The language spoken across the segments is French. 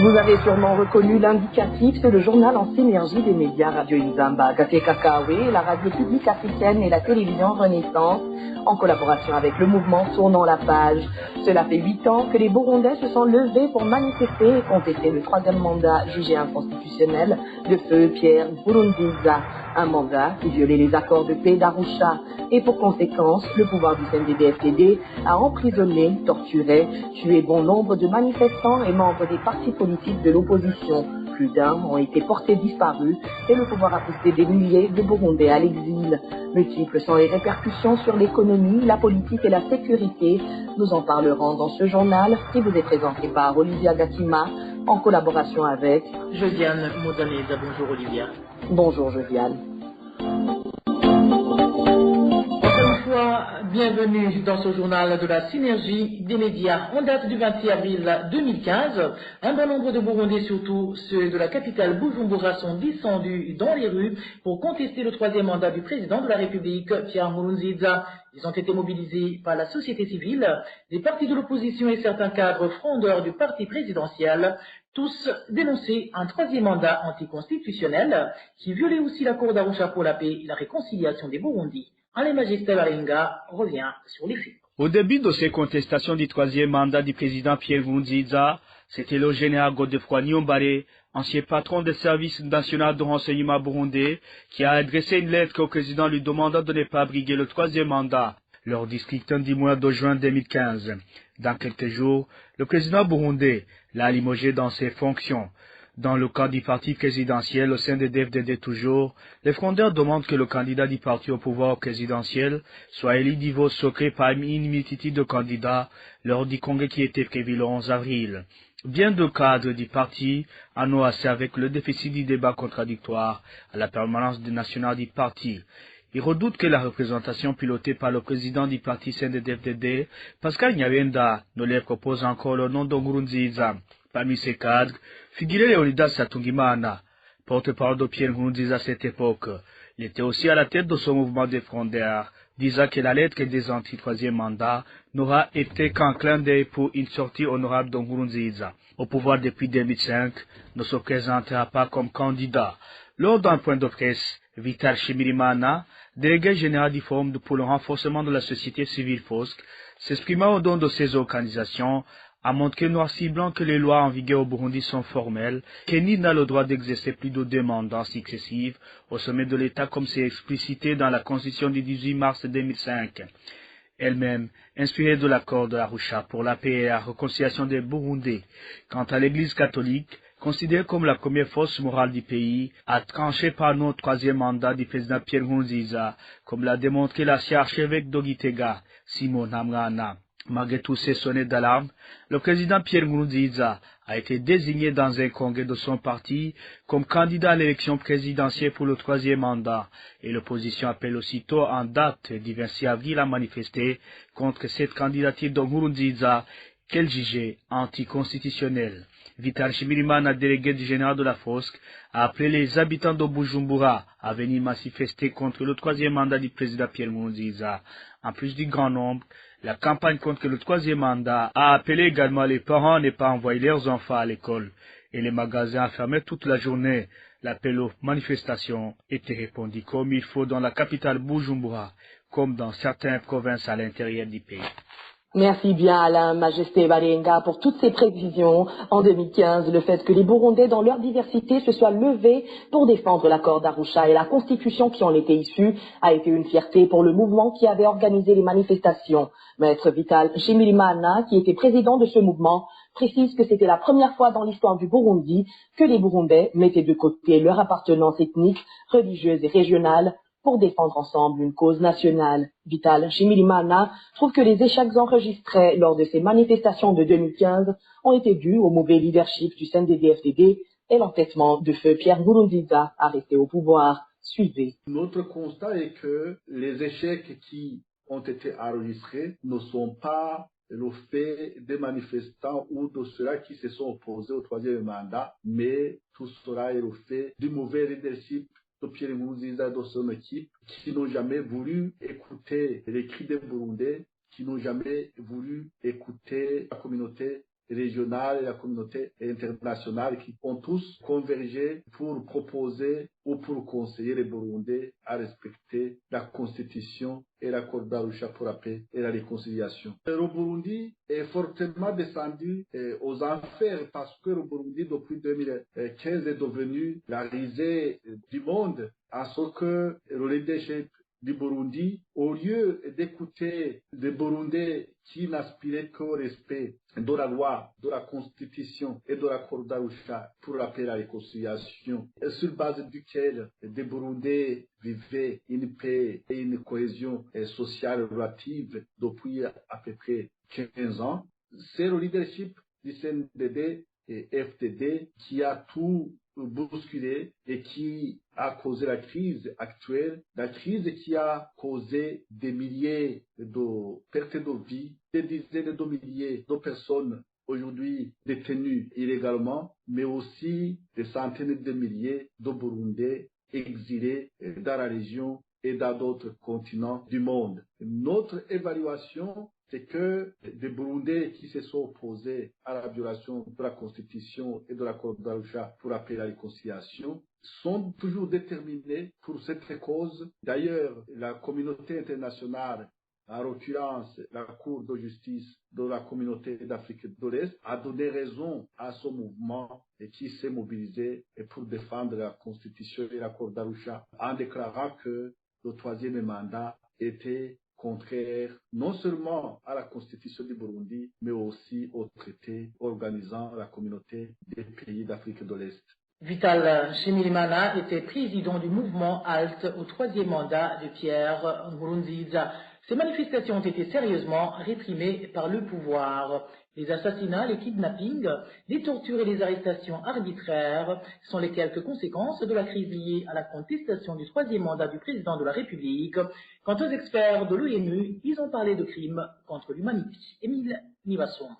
Vous avez sûrement reconnu l'indicatif, c'est le journal en synergie des médias Radio Inzamba, Gate Kakawe, la radio publique africaine et la télévision Renaissance, en collaboration avec le mouvement Tournant la page. Cela fait 8 ans que les Burundais se sont levés pour manifester et contester le 3e mandat jugé inconstitutionnel de feu Pierre Nkurunziza, un mandat qui violait les accords de paix d'Arusha et pour conséquence, le pouvoir du CNDD-FDD a emprisonné, torturé, tué bon nombre de manifestants et membres des partis politiques de l'opposition. Plus d'un ont été portés disparus et le pouvoir a poussé des milliers de Burundais à l'exil. Multiples sont les répercussions sur l'économie, la politique et la sécurité. Nous en parlerons dans ce journal qui vous est présenté par Olivia Gatima en collaboration avec Josiane Modaneza. Bonjour Olivia. Bonjour Josiane. Bienvenue dans ce journal de la synergie des médias. En date du 26 avril 2015, un bon nombre de Burundais, surtout ceux de la capitale Bujumbura, sont descendus dans les rues pour contester le 3e mandat du président de la République, Pierre Nkurunziza. Ils ont été mobilisés par la société civile, des partis de l'opposition et certains cadres frondeurs du parti présidentiel. Tous dénonçaient un 3e mandat anticonstitutionnel qui violait aussi l'accord d'Arusha pour la paix et la réconciliation des Burundis. Alain Majesté Baringa revient sur les faits. Au début de ces contestations du 3e mandat du président Pierre Nkurunziza, c'était le général Godefroid Niyombare, ancien patron des services nationaux de renseignement burundais, qui a adressé une lettre au président lui demandant de ne pas briguer le 3e mandat, lors du scrutin du mois de juin 2015. Dans quelques jours, le président burundais l'a limogé dans ses fonctions. Dans le cas du parti présidentiel au sein de DFDD toujours, les frondeurs demandent que le candidat du parti au pouvoir présidentiel soit élu du vote secret parmi une multitude de candidats lors du congrès qui était prévu le 11 avril. Bien de cadres du parti en ont assez avec le déficit du débat contradictoire à la permanence nationale du parti. Ils redoutent que la représentation pilotée par le président du parti CNDD-FDD, Pascal Nyabenda, ne leur propose encore le nom de Nkurunziza. Parmi ces cadres, figurait Leonidas Satungimana, porte-parole de Pierre Nkurunziza à cette époque. Il était aussi à la tête de ce mouvement des frondeurs, disant que la lettre des anti-3e mandat n'aura été qu'un clin d'œil pour une sortie honorable de Nkurunziza. Au pouvoir depuis 2005, ne se présentera pas comme candidat. Lors d'un point de presse, Vital Shimirimana, délégué général du Forum pour le renforcement de la société civile FOSC, s'exprimant au nom de ces organisations, a montré noir si blanc que les lois en vigueur au Burundi sont formelles, que nul n'a le droit d'exercer plus de 2 mandats successifs au sommet de l'État comme c'est explicité dans la Constitution du 18 mars 2005. Elle-même, inspirée de l'accord de Arusha pour la paix et la réconciliation des Burundais. Quant à l'Église catholique, considérée comme la première force morale du pays, a tranché par le 3e mandat du président Pierre Nkurunziza, comme l'a démontré l'archevêque de Gitega, Simon Hamrana. Malgré tous ces sonnettes d'alarme, le président Pierre Nkurunziza a été désigné dans un congrès de son parti comme candidat à l'élection présidentielle pour le 3e mandat, et l'opposition appelle aussitôt en date du 26 avril à manifester contre cette candidature de Nkurunziza qu'elle jugeait anticonstitutionnelle. Vital Shimirimana, délégué du général de la FOSC, a appelé les habitants de Bujumbura à venir manifester contre le 3e mandat du président Pierre Nkurunziza. En plus du grand nombre, la campagne contre le 3e mandat a appelé également les parents à ne pas envoyer leurs enfants à l'école et les magasins à fermer toute la journée. L'appel aux manifestations était répondu comme il faut dans la capitale Bujumbura, comme dans certaines provinces à l'intérieur du pays. Merci bien Alain Majesté Baringa pour toutes ces prévisions. En 2015, le fait que les Burundais dans leur diversité se soient levés pour défendre l'accord d'Arusha et la constitution qui en était issue a été une fierté pour le mouvement qui avait organisé les manifestations. Maître Vital Shimirimana, qui était président de ce mouvement, précise que c'était la première fois dans l'histoire du Burundi que les Burundais mettaient de côté leur appartenance ethnique, religieuse et régionale pour défendre ensemble une cause nationale. Vital Shimirimana trouve que les échecs enregistrés lors de ces manifestations de 2015 ont été dus au mauvais leadership du CNDD-FDD et l'entêtement de feu Pierre Nkurunziza à rester au pouvoir. Suivez. Notre constat est que les échecs qui ont été enregistrés ne sont pas le fait des manifestants ou de ceux-là qui se sont opposés au 3e mandat, mais tout cela est le fait du mauvais leadership de Pierre Nkurunziza et de son équipe qui n'ont jamais voulu écouter les cris des Burundais, qui n'ont jamais voulu écouter la communauté régionale et la communauté internationale qui ont tous convergé pour proposer ou pour conseiller les Burundais à respecter la Constitution et l'accord d'Arusha pour la paix et la réconciliation. Le Burundi est fortement descendu aux enfers parce que le Burundi, depuis 2015, est devenu la risée du monde, à ce que le leadership du Burundi, au lieu d'écouter les Burundais qui n'aspiraient qu'au respect de la loi, de la Constitution et de l'accord d'Arusha pour la paix et la réconciliation, sur base duquel des Burundais vivaient une paix et une cohésion sociale relative depuis à peu près 15 ans, c'est le leadership du CNDD et FDD qui a tout bousculé et qui a causé la crise actuelle, la crise qui a causé des milliers de pertes de vie, des dizaines de milliers de personnes aujourd'hui détenues illégalement, mais aussi des centaines de milliers de Burundais exilés dans la région et dans d'autres continents du monde. Notre évaluation, c'est que des Burundais qui se sont opposés à la violation de la Constitution et de l'accord d'Arusha pour la paix et la réconciliation sont toujours déterminés pour cette cause. D'ailleurs, la communauté internationale, en l'occurrence la Cour de justice de la communauté d'Afrique de l'Est, a donné raison à ce mouvement et qui s'est mobilisé pour défendre la Constitution et l'accord d'Arusha en déclarant que le troisième mandat était contraire non seulement à la Constitution du Burundi, mais aussi au traité organisant la communauté des pays d'Afrique de l'Est. Vital Shimirimana était président du mouvement HALT au troisième mandat de Pierre Nkurunziza. Ces manifestations ont été sérieusement réprimées par le pouvoir. Les assassinats, les kidnappings, les tortures et les arrestations arbitraires sont les quelques conséquences de la crise liée à la contestation du troisième mandat du président de la République. Quant aux experts de l'ONU, ils ont parlé de crimes contre l'humanité. Émile Nivasomba.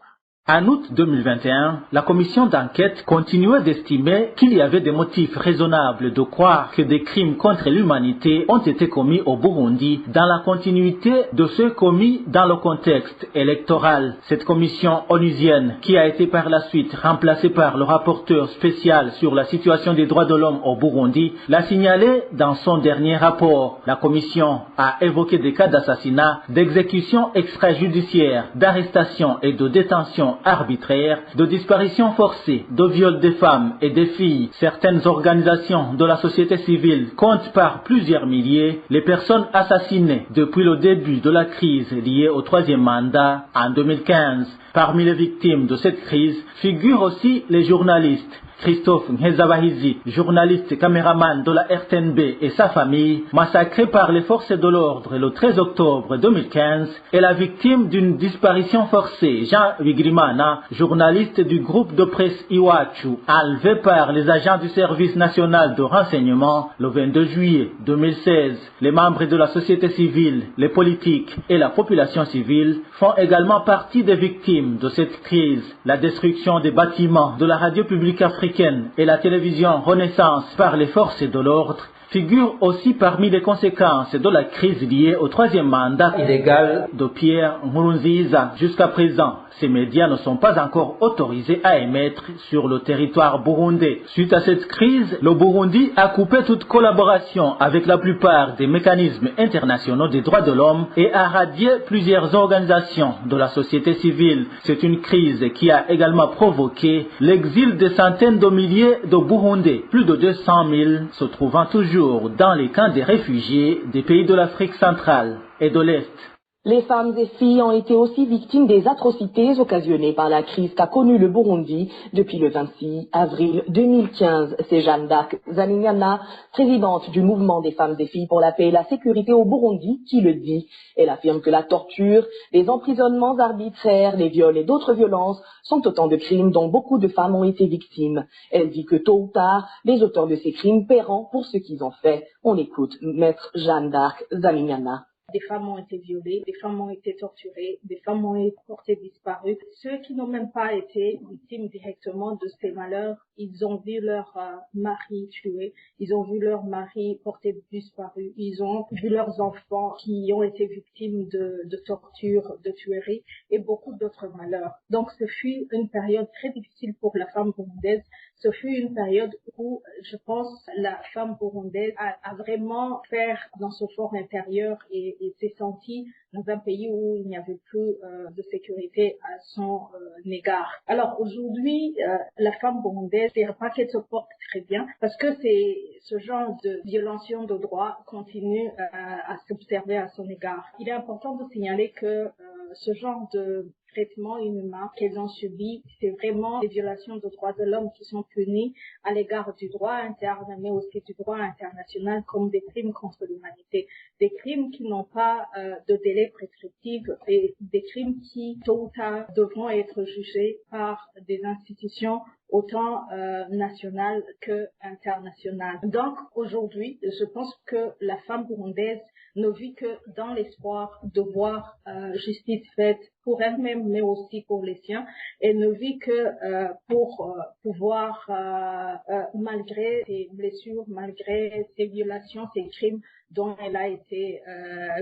En août 2021, la commission d'enquête continuait d'estimer qu'il y avait des motifs raisonnables de croire que des crimes contre l'humanité ont été commis au Burundi dans la continuité de ceux commis dans le contexte électoral. Cette commission onusienne, qui a été par la suite remplacée par le rapporteur spécial sur la situation des droits de l'homme au Burundi, l'a signalé dans son dernier rapport. La commission a évoqué des cas d'assassinat, d'exécution extrajudiciaire, d'arrestation et de détention arbitraire, de disparition forcée, de viol des femmes et des filles. Certaines organisations de la société civile comptent par plusieurs milliers les personnes assassinées depuis le début de la crise liée au troisième mandat en 2015. Parmi les victimes de cette crise figurent aussi les journalistes. Christophe Nkezabahizi, journaliste caméraman de la RTNB et sa famille, massacré par les forces de l'ordre le 13 octobre 2015, est la victime d'une disparition forcée. Jean Wigrimana, journaliste du groupe de presse Iwachu, enlevé par les agents du service national de renseignement le 22 juillet 2016. Les membres de la société civile, les politiques et la population civile font également partie des victimes de cette crise. La destruction des bâtiments de la radio publique africaine et la télévision Renaissance par les forces de l'ordre figure aussi parmi les conséquences de la crise liée au troisième mandat illégal de Pierre Nkurunziza. Jusqu'à présent, ces médias ne sont pas encore autorisés à émettre sur le territoire burundais. Suite à cette crise, le Burundi a coupé toute collaboration avec la plupart des mécanismes internationaux des droits de l'homme et a radié plusieurs organisations de la société civile. C'est une crise qui a également provoqué l'exil de centaines de milliers de Burundais, plus de 200 000 se trouvant toujours dans les camps des réfugiés des pays de l'Afrique centrale et de l'Est. Les femmes et filles ont été aussi victimes des atrocités occasionnées par la crise qu'a connue le Burundi depuis le 26 avril 2015. C'est Jeanne d'Arc Zaninyana, présidente du mouvement des femmes et filles pour la paix et la sécurité au Burundi, qui le dit. Elle affirme que la torture, les emprisonnements arbitraires, les viols et d'autres violences sont autant de crimes dont beaucoup de femmes ont été victimes. Elle dit que tôt ou tard, les auteurs de ces crimes paieront pour ce qu'ils ont fait. On écoute Maître Jeanne d'Arc Zaninyana. des femmes ont été violées, des femmes ont été torturées, des femmes ont été portées disparues. Ceux qui n'ont même pas été victimes directement de ces malheurs, ils ont vu leur mari tué, ils ont vu leur mari porté disparu, ils ont vu leurs enfants qui ont été victimes de torture, de tueries et beaucoup d'autres malheurs. Donc ce fut une période très difficile pour la femme burundaise. Ce fut une période où, je pense, la femme burundaise a vraiment fait dans son fort intérieur et s'est sentie dans un pays où il n'y avait plus de sécurité à son égard. Alors aujourd'hui, la femme burundaise, je ne dirais pas qu'elle se porte très bien parce que ce genre de violation de droits continue à s'observer à son égard. Il est important de signaler que ce genre de traitement inhumain qu'elles ont subi, c'est vraiment des violations de droits de l'homme qui sont punies à l'égard du droit interne, mais aussi du droit international comme des crimes contre l'humanité. Des crimes qui n'ont pas de délai prescriptif et des crimes qui, tôt ou tard, devront être jugés par des institutions autant nationales que internationales. Donc, aujourd'hui, je pense que la femme burundaise ne vit que dans l'espoir de voir justice faite pour elle-même, mais aussi pour les siens. Elle ne vit que pour pouvoir, malgré ses blessures, malgré ses violations, ses crimes dont elle a été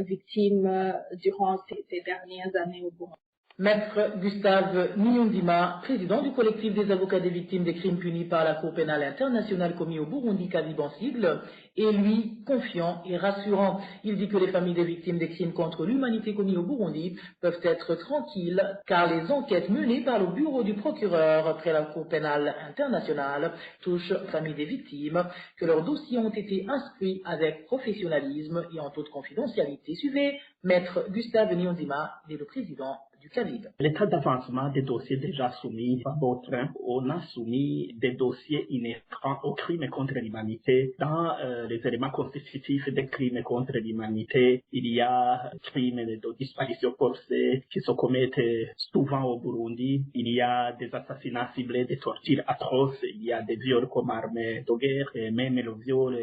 victime durant ces dernières années au Burundi. Maître Gustave Niondima, président du collectif des avocats des victimes des crimes punis par la Cour pénale internationale commis au Burundi, Kavibe en sigle, est lui confiant et rassurant. Il dit que les familles des victimes des crimes contre l'humanité commis au Burundi peuvent être tranquilles car les enquêtes menées par le bureau du procureur près la Cour pénale internationale touchent les familles des victimes, que leurs dossiers ont été instruits avec professionnalisme et en toute confidentialité. Suivez Maître Gustave Niondima, le président du Kavibe. L'état d'avancement des dossiers déjà soumis par votre, on a soumis des dossiers inhérents aux crimes contre l'humanité. Dans les éléments constitutifs des crimes contre l'humanité, il y a crimes de disparition forcée qui se commettent souvent au Burundi. Il y a des assassinats ciblés, des tortures atroces. Il y a des viols comme armes de guerre, et même le viol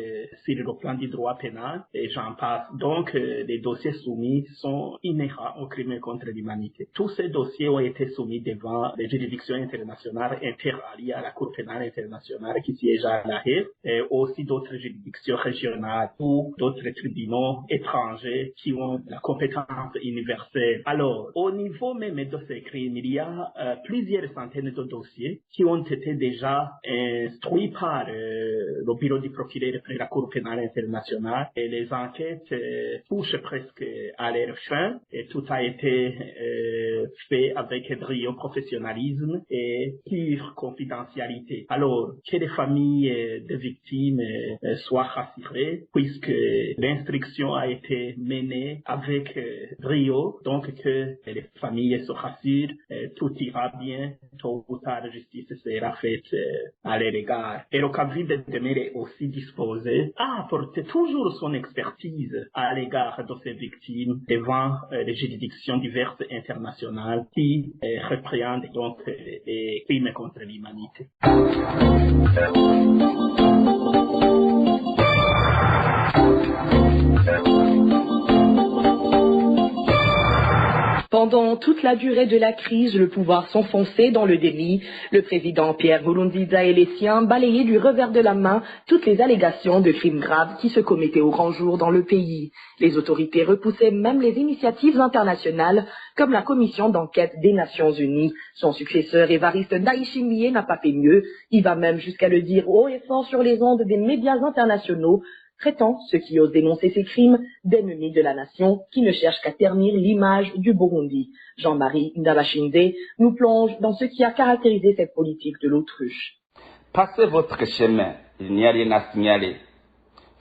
sur le plan du droit pénal, et j'en passe. Donc, les dossiers soumis sont inhérents aux crimes contre l'humanité. Tous ces dossiers ont été soumis devant les juridictions internationales interalliées à la Cour pénale internationale qui siège à La Haye, et aussi d'autres juridictions régionales ou d'autres tribunaux étrangers qui ont la compétence universelle. Alors, au niveau même de ces crimes, il y a plusieurs centaines de dossiers qui ont été déjà instruits par le bureau du procureur près la Cour pénale internationale, et les enquêtes touchent presque à leur fin, et tout a été fait avec brio, professionnalisme et pure confidentialité. Alors, que les familles de victimes soient rassurées, puisque l'instruction a été menée avec brio, donc que les familles se rassurent, tout ira bien, tôt ou tard, la justice sera faite à leur égard. Et le Kavibe demeure aussi disposé à apporter toujours son expertise à l'égard de ces victimes devant les juridictions diverses internationales qui représentent donc les crimes contre l'humanité. Pendant toute la durée de la crise, le pouvoir s'enfonçait dans le déni. Le président Pierre Nkurunziza et les siens balayaient du revers de la main toutes les allégations de crimes graves qui se commettaient au grand jour dans le pays. Les autorités repoussaient même les initiatives internationales comme la commission d'enquête des Nations Unies. Son successeur Évariste Ndayishimiye n'a pas fait mieux. Il va même jusqu'à le dire haut et fort sur les ondes des médias internationaux, traitant ceux qui osent dénoncer ces crimes d'ennemis de la nation qui ne cherchent qu'à ternir l'image du Burundi. Jean-Marie Ndabashinde nous plonge dans ce qui a caractérisé cette politique de l'autruche. Passez votre chemin, il n'y a rien à signaler.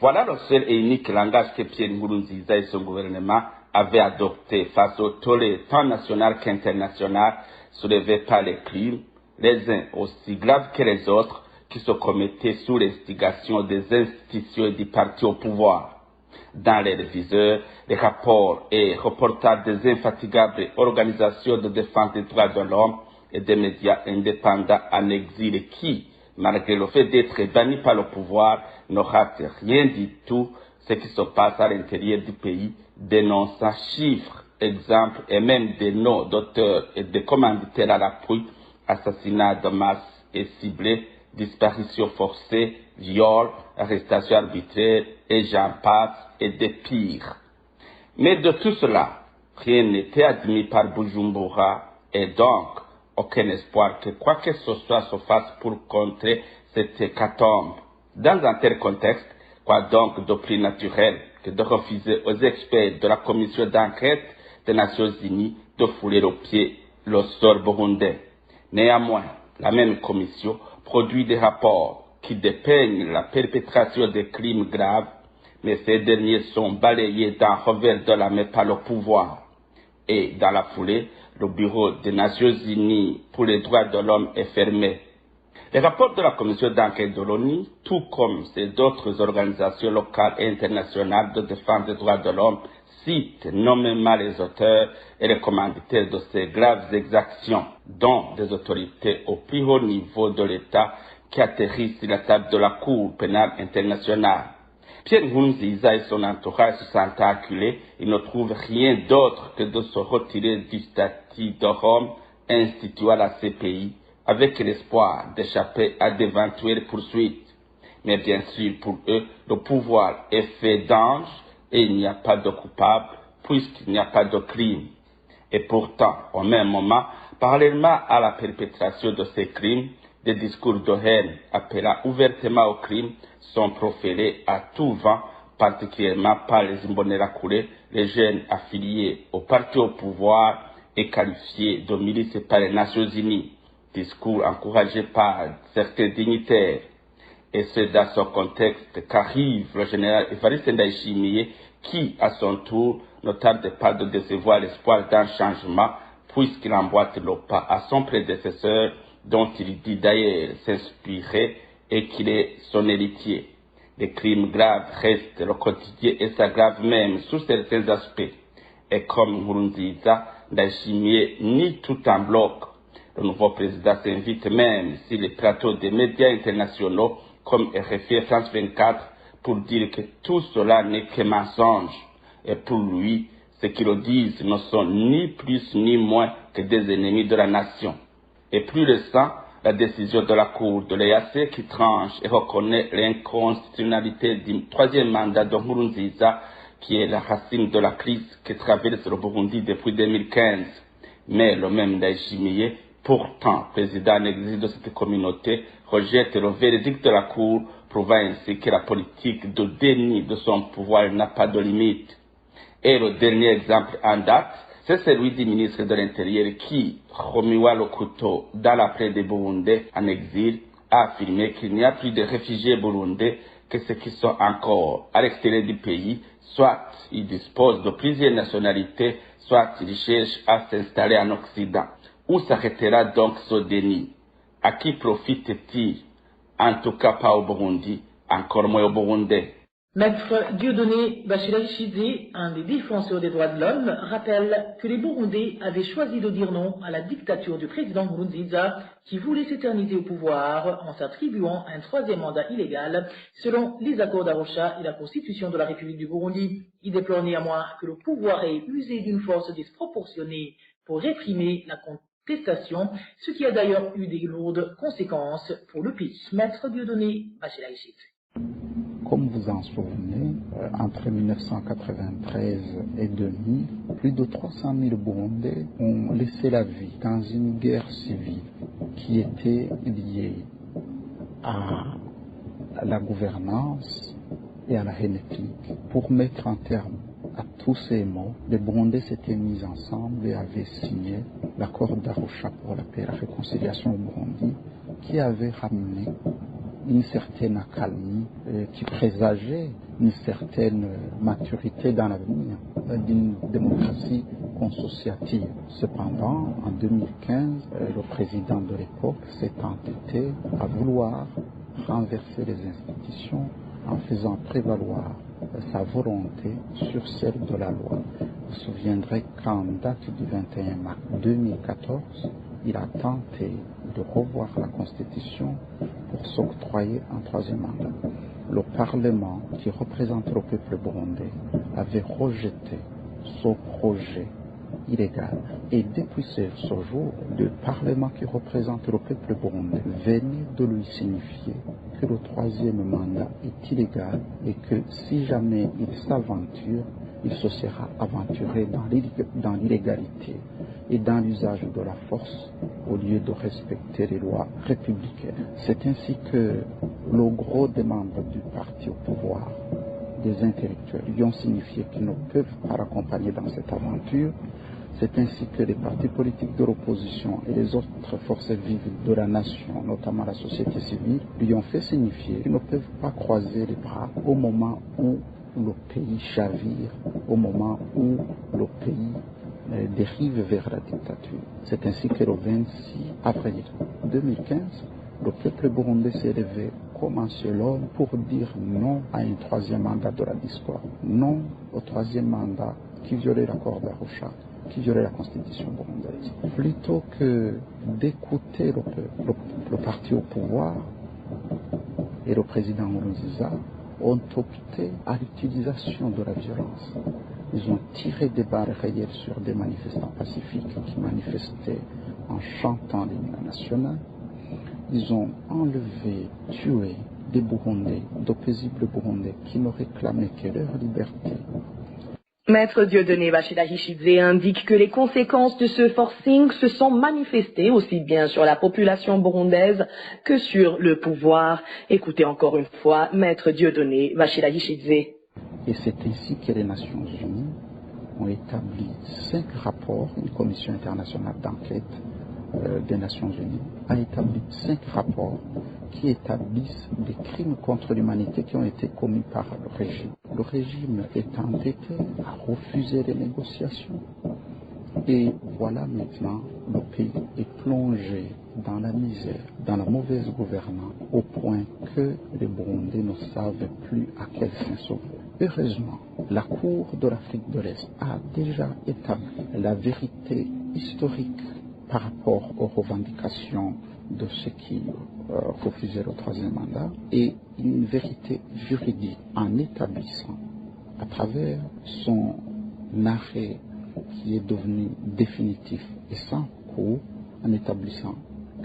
Voilà le seul et unique langage que Pierre Nkurunziza et son gouvernement avaient adopté face au tollé tant national qu'international soulevé par les crimes, les uns aussi graves que les autres, qui se commettaient sous l'instigation des institutions et du parti au pouvoir. Dans les réviseurs, les rapports et reportages des infatigables organisations de défense des droits de l'homme et des médias indépendants en exil qui, malgré le fait d'être bannis par le pouvoir, ne ratent rien du tout ce qui se passe à l'intérieur du pays dénonçant chiffres, exemples et même des noms d'auteurs et de commanditaires à l'appui, assassinats de masse et ciblés, disparitions forcées, viols, arrestations arbitraires et j'en passe et des pires. Mais de tout cela, rien n'était admis par Bujumbura et donc aucun espoir que quoi que ce soit se fasse pour contrer cette hécatombe. Dans un tel contexte, quoi donc de plus naturel que de refuser aux experts de la commission d'enquête des Nations Unies de fouler aux pieds le sol burundais. Néanmoins, la même commission produit des rapports qui dépeignent la perpétration de crimes graves, mais ces derniers sont balayés d'un revers de la main par le pouvoir. Et dans la foulée, le Bureau des Nations Unies pour les droits de l'homme est fermé. Les rapports de la commission d'enquête de l'ONU, tout comme ces d'autres organisations locales et internationales de défense des droits de l'homme, citent nommément les auteurs et les commanditaires de ces graves exactions, dont des autorités au plus haut niveau de l'État qui atterrissent sur la table de la Cour pénale internationale. Pierre Nkurunziza et son entourage se sentent acculés, ils ne trouvent rien d'autre que de se retirer du statut de Rome instituant la CPI, avec l'espoir d'échapper à d'éventuelles poursuites. Mais bien sûr, pour eux, le pouvoir est fait d'anges et il n'y a pas de coupable puisqu'il n'y a pas de crime. Et pourtant, au même moment, parallèlement à la perpétration de ces crimes, des discours de haine appelant ouvertement au crime sont proférés à tout vent, particulièrement par les Imbonerakure, les jeunes affiliés au parti au pouvoir et qualifiés de milices par les Nations Unies. Discours encouragés par certains dignitaires. Et c'est dans ce contexte qu'arrive le général Evariste Ndayishimiye qui, à son tour, ne tarde pas de décevoir l'espoir d'un changement puisqu'il emboîte le pas à son prédécesseur dont il dit d'ailleurs s'inspirer et qu'il est son héritier. Les crimes graves restent le quotidien et s'aggravent même sous certains aspects. Et comme Nkurunziza, Ndayishimiye nie tout en bloc. Le nouveau président s'invite même sur les plateaux des médias internationaux comme RFI et France 24 pour dire que tout cela n'est que mensonge. Et pour lui, ceux qui le disent ne sont ni plus ni moins que des ennemis de la nation. Et plus récent, la décision de la Cour de l'EAC qui tranche et reconnaît l'inconstitutionnalité du troisième mandat de Nkurunziza, qui est la racine de la crise qui traverse le Burundi depuis 2015. Mais le même Ndayishimiye, pourtant président en exil de cette communauté, rejette le verdict de la Cour, prouvant ainsi que la politique de déni de son pouvoir n'a pas de limite. Et le dernier exemple en date, c'est celui du ministre de l'Intérieur qui, remuant le couteau dans la plaie des Burundais en exil, a affirmé qu'il n'y a plus de réfugiés burundais que ceux qui sont encore à l'extérieur du pays, soit ils disposent de plusieurs nationalités, soit ils cherchent à s'installer en Occident. Où s'arrêtera donc ce déni? À qui profite-t-il? En tout cas pas au Burundi, encore moins au Burundais. Maître Dieudonné Bachila-Chidé, un des défenseurs des droits de l'homme, rappelle que les Burundais avaient choisi de dire non à la dictature du président Nkurunziza qui voulait s'éterniser au pouvoir en s'attribuant un troisième mandat illégal selon les accords d'Arusha et la constitution de la République du Burundi. Il déplore néanmoins que le pouvoir ait usé d'une force disproportionnée pour réprimer la contestation, ce qui a d'ailleurs eu des lourdes conséquences pour le pays. Maître Dieudonné Bachila-Chidé. Comme vous en souvenez, entre 1993 et 2000, plus de 300 000 Burundais ont laissé la vie dans une guerre civile qui était liée à la gouvernance et à la haine ethnique. Pour mettre un terme à tous ces mots, les Burundais s'étaient mis ensemble et avaient signé l'accord d'Arusha pour la paix et la réconciliation au Burundi, qui avait ramené une certaine accalmie qui présageait une certaine maturité dans l'avenir d'une démocratie consociative. Cependant, en 2015, le président de l'époque s'est entêté à vouloir renverser les institutions en faisant prévaloir sa volonté sur celle de la loi. Vous vous souviendrez qu'en date du 21 mars 2014, il a tenté de revoir la Constitution pour s'octroyer un troisième mandat. le Parlement qui représente le peuple burundais avait rejeté ce projet illégal. Et depuis ce jour, le Parlement qui représente le peuple burundais venait de lui signifier que le troisième mandat est illégal et que si jamais il s'aventure, il se sera aventuré dans l'illégalité et dans l'usage de la force au lieu de respecter les lois républicaines. C'est ainsi que le gros des membres du parti au pouvoir, des intellectuels, lui ont signifié qu'ils ne peuvent pas l'accompagner dans cette aventure. C'est ainsi que les partis politiques de l'opposition et les autres forces vives de la nation, notamment la société civile, lui ont fait signifier qu'ils ne peuvent pas croiser les bras au moment où le pays chavire, au moment où le pays dérive vers la dictature. C'est ainsi que le 26 avril 2015, le peuple burundais s'est levé comme un seul homme pour dire non à un troisième mandat de la discorde, non au troisième mandat qui violait l'accord d'Arusha, qui violait la constitution burundaise. Plutôt que d'écouter le parti au pouvoir et le président Nkurunziza ont opté à l'utilisation de la violence. Ils ont tiré des balles réelles sur des manifestants pacifiques qui manifestaient en chantant l'hymne national. Ils ont enlevé, tué des Burundais, de paisibles Burundais qui ne réclamaient que leur liberté. Maître Dieudonné Bachila-Hishidze indique que les conséquences de ce forcing se sont manifestées aussi bien sur la population burundaise que sur le pouvoir. Écoutez encore une fois Maître Dieudonné Bachila-Hishidze. Et c'est ainsi que les Nations Unies ont établi 5 rapports, une commission internationale d'enquête des Nations Unies a établi 5 rapports qui établissent des crimes contre l'humanité qui ont été commis par le régime. Le régime est entêté à refuser les négociations. Et voilà maintenant, le pays est plongé dans la misère, dans la mauvaise gouvernance, au point que les Burundais ne savent plus à quel fin se vouer. Heureusement, la Cour de l'Afrique de l'Est a déjà établi la vérité historique par rapport aux revendications de ceux qui refusaient le troisième mandat et une vérité juridique en établissant à travers son arrêt qui est devenu définitif et sans recours, en établissant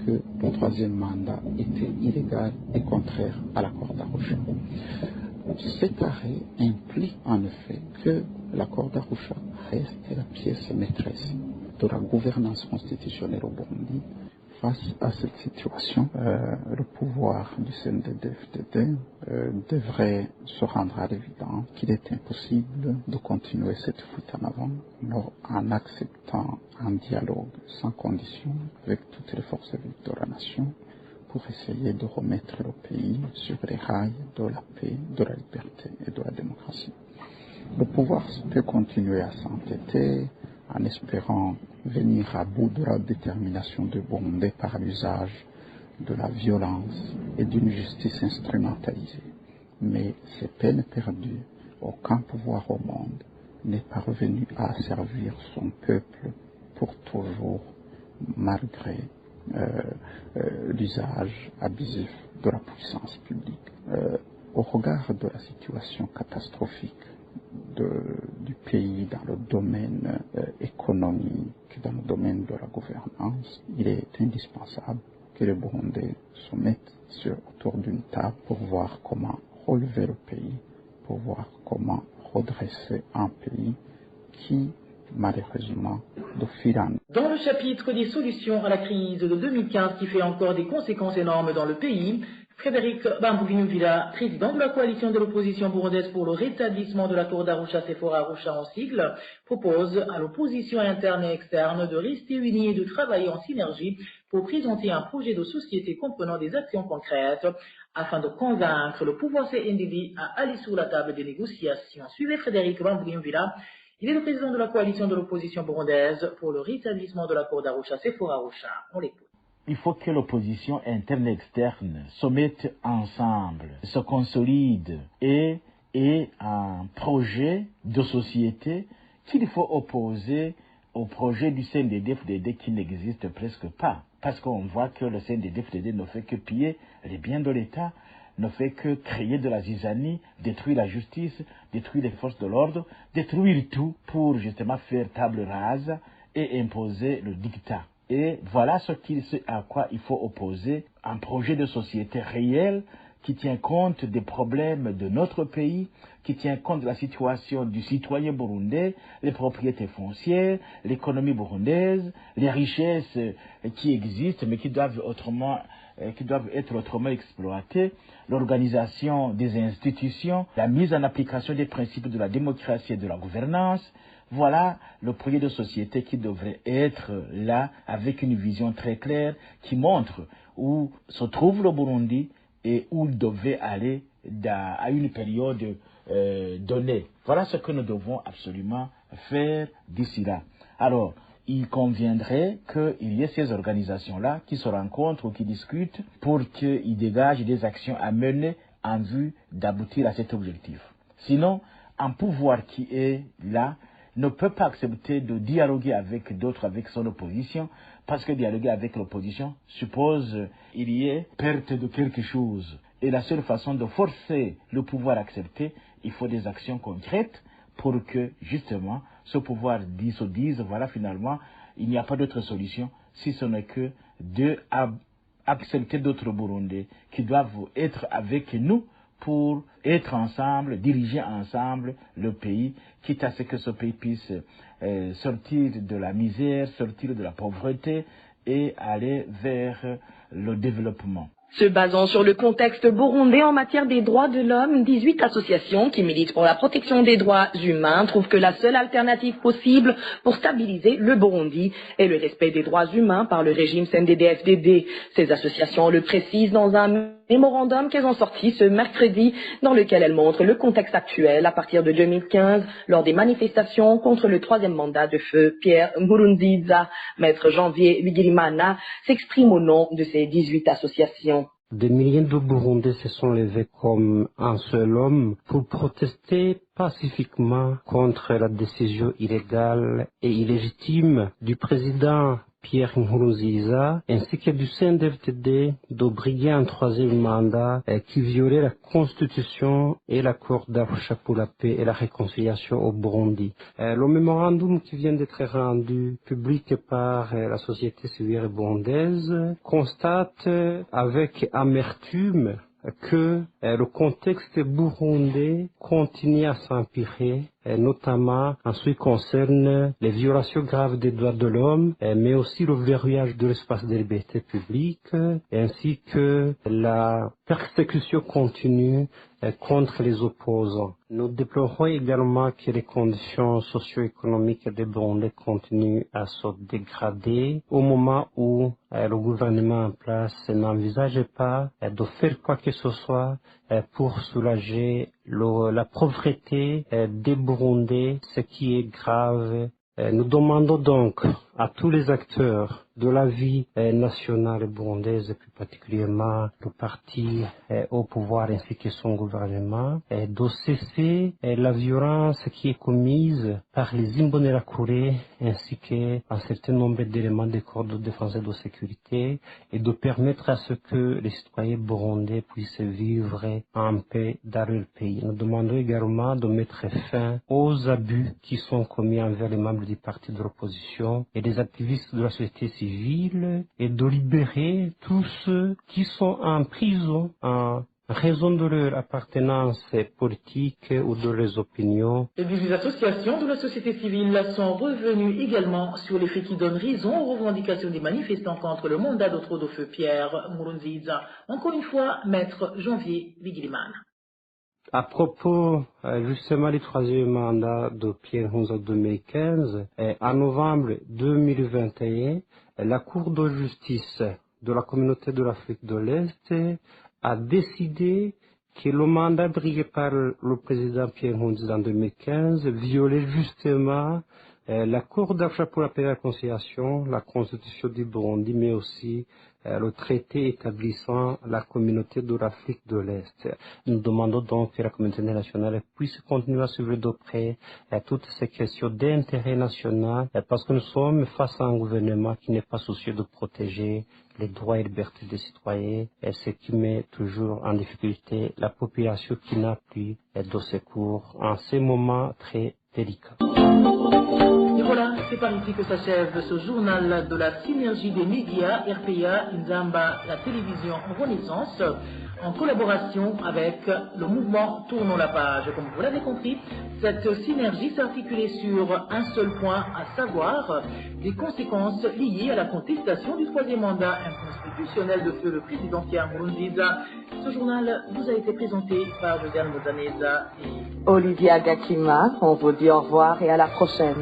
que le troisième mandat était illégal et contraire à l'accord d'Arusha. Cet arrêt implique en effet que l'accord d'Arusha reste la pièce maîtresse de la gouvernance constitutionnelle au Burundi. Face à cette situation, le pouvoir du CNDD-FDD devrait se rendre à l'évidence qu'il est impossible de continuer cette fuite en avant en acceptant un dialogue sans condition avec toutes les forces vives de la nation pour essayer de remettre le pays sur les rails de la paix, de la liberté et de la démocratie. Le pouvoir peut continuer à s'entêter en espérant venir à bout de la détermination de Burundais par l'usage de la violence et d'une justice instrumentalisée. Mais c'est peine perdue. Aucun pouvoir au monde n'est parvenu à servir son peuple pour toujours, malgré l'usage abusif de la puissance publique. Au regard de la situation catastrophique du pays dans le domaine économique, dans le domaine de la gouvernance, il est indispensable que les Burundais se mettent autour d'une table pour voir comment relever le pays, pour voir comment redresser un pays qui, malheureusement, de fil en... Dans le chapitre des solutions à la crise de 2015 qui fait encore des conséquences énormes dans le pays, Frédéric Bambouvinou-Villa, président de la coalition de l'opposition burundaise pour le rétablissement de l'accord d'Arusha, Sephora Arusha en sigle, propose à l'opposition interne et externe de rester unis et de travailler en synergie pour présenter un projet de société comprenant des actions concrètes afin de convaincre le pouvoir CNDD à aller sur la table des négociations. Suivez Frédéric Bambouvinou-Villa. Il est le président de la coalition de l'opposition burundaise pour le rétablissement de l'accord d'Arusha, Sephora Arusha. On l'écoute. Il faut que l'opposition interne et externe se mettent ensemble, se consolident et ait un projet de société qu'il faut opposer au projet du CNDD-FDD qui n'existe presque pas. Parce qu'on voit que le CNDD-FDD ne fait que piller les biens de l'État, ne fait que créer de la zizanie, détruire la justice, détruire les forces de l'ordre, détruire tout pour justement faire table rase et imposer le dictat. Et voilà ce à quoi il faut opposer un projet de société réel qui tient compte des problèmes de notre pays, qui tient compte de la situation du citoyen burundais, les propriétés foncières, l'économie burundaise, les richesses qui existent mais qui doivent être autrement exploitées, l'organisation des institutions, la mise en application des principes de la démocratie et de la gouvernance. Voilà le projet de société qui devrait être là avec une vision très claire qui montre où se trouve le Burundi et où il devait aller à une période donnée. Voilà ce que nous devons absolument faire d'ici là. Alors, il conviendrait qu'il y ait ces organisations-là qui se rencontrent ou qui discutent pour qu'ils dégagent des actions à mener en vue d'aboutir à cet objectif. Sinon, un pouvoir qui est là ne peut pas accepter de dialoguer avec d'autres, avec son opposition, parce que dialoguer avec l'opposition suppose qu'il y ait perte de quelque chose. Et la seule façon de forcer le pouvoir à accepter, il faut des actions concrètes pour que, justement, ce pouvoir se dise, voilà, finalement, il n'y a pas d'autre solution, si ce n'est que d'accepter d'autres Burundais qui doivent être avec nous pour être ensemble, diriger ensemble le pays, quitte à ce que ce pays puisse sortir de la misère, sortir de la pauvreté et aller vers le développement. Se basant sur le contexte burundais en matière des droits de l'homme, 18 associations qui militent pour la protection des droits humains trouvent que la seule alternative possible pour stabiliser le Burundi est le respect des droits humains par le régime CNDD-FDD. Ces associations le précisent dans un mémorandum qu'elles ont sorti ce mercredi, dans lequel elles montrent le contexte actuel à partir de 2015 lors des manifestations contre le troisième mandat de feu Pierre Nkurunziza. Maître Janvier Bigirimana s'exprime au nom de ces 18 associations. Des milliers de Burundais se sont levés comme un seul homme pour protester pacifiquement contre la décision illégale et illégitime du président Pierre Nkurunziza ainsi que du CNDD-FDD de briguer un troisième mandat qui violait la Constitution et l'accord d'Arusha pour la paix et la réconciliation au Burundi. Le mémorandum qui vient d'être rendu public par la société civile burundaise constate avec amertume que le contexte burundais continue à s'empirer, notamment en ce qui concerne les violations graves des droits de l'homme, mais aussi le verrouillage de l'espace de liberté publique, ainsi que la persécution continue contre les opposants. Nous déplorons également que les conditions socio-économiques des Burundais continuent à se dégrader au moment où le gouvernement en place n'envisage pas de faire quoi que ce soit pour soulager la pauvreté des Burundais, ce qui est grave. Nous demandons donc à tous les acteurs de la vie nationale burundaise, et plus particulièrement le parti au pouvoir ainsi que son gouvernement, de cesser la violence qui est commise par les Imbonerakure ainsi qu'un certain nombre d'éléments des corps de défense et de sécurité et de permettre à ce que les citoyens burundais puissent vivre en paix dans leur pays. Nous demandons également de mettre fin aux abus qui sont commis envers les membres du parti de l'opposition et des activistes de la société civile et de libérer tous ceux qui sont en prison en raison de leur appartenance politique ou de leurs opinions. Les 18 associations de la société civile sont revenues également sur les faits qui donnent raison aux revendications des manifestants contre le mandat de trop de feu Pierre Nkurunziza. Encore une fois, Maître Janvier Bigirimana. À propos justement du troisième mandat de Pierre Nkurunziza 2015, en novembre 2021, la Cour de justice de la communauté de l'Afrique de l'Est a décidé que le mandat brigué par le président Pierre Nkurunziza en 2015 violait justement La Cour d'Arusha pour la paix et la réconciliation, la Constitution du Burundi, mais aussi le traité établissant la communauté de l'Afrique de l'Est. Nous demandons donc que la communauté internationale puisse continuer à suivre de près toutes ces questions d'intérêt national, parce que nous sommes face à un gouvernement qui n'est pas soucieux de protéger les droits et libertés des citoyens, et ce qui met toujours en difficulté la population qui n'a plus de secours en ces moments très délicats. Et voilà, c'est par ici que s'achève ce journal de la synergie des médias, RPA, Inzamba, la télévision Renaissance, en collaboration avec le mouvement Tournons la page. Comme vous l'avez compris, cette synergie s'articulait sur un seul point, à savoir les conséquences liées à la contestation du troisième mandat inconstitutionnel de feu le président Pierre Nkurunziza. Ce journal vous a été présenté par Josiane Mozaneza et Olivia Gakima. On vous dit au revoir et à la prochaine.